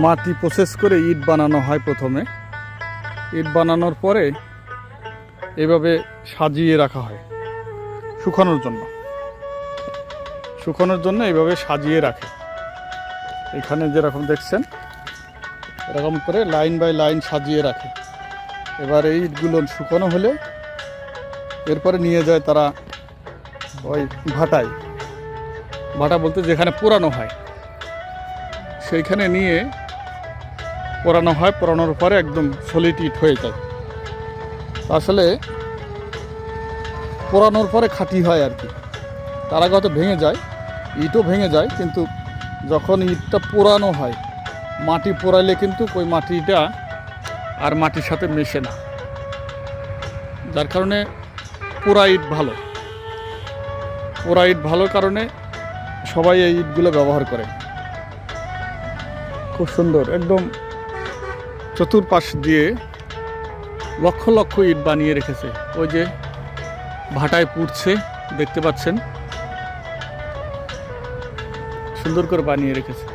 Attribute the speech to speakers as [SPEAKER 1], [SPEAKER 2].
[SPEAKER 1] মাটি প্রসেস করে ইট বানানো হয়। প্রথমে ইট বানানোর পরে এভাবে সাজিয়ে রাখা হয় শুকানোর জন্য এইভাবে সাজিয়ে রাখে। এখানে যেরকম দেখছেন এরকম করে লাইন বাই লাইন সাজিয়ে রাখে। এবার এই ইটগুলো শুকানো হলে এরপরে নিয়ে যায় তারা ওই ভাটা বলতে যেখানে পোড়ানো হয়, সেইখানে নিয়ে পোড়ানো হয়। পোড়ানোর পরে একদম সলিড ইট হয়ে যায়। আসলে পোড়ানোর পরে খাঁটি হয় আর কি। তার আগে হয়তো ভেঙে যায়, ইটও ভেঙে যায়, কিন্তু যখন ইটটা পোড়ানো হয়, মাটি পোড়াইলে কিন্তু ওই মাটিটা আর মাটির সাথে মেশে না, যার কারণে পোড়া ইট ভালো কারণে সবাই এই ইটগুলো ব্যবহার করে। খুব সুন্দর, একদম চতুর্পাশ দিয়ে লক্ষ লক্ষ ইট বানিয়ে রেখেছে। ওই যে ভাটায় পুড়ছে, দেখতে পাচ্ছেন, সুন্দর করে বানিয়ে রেখেছে।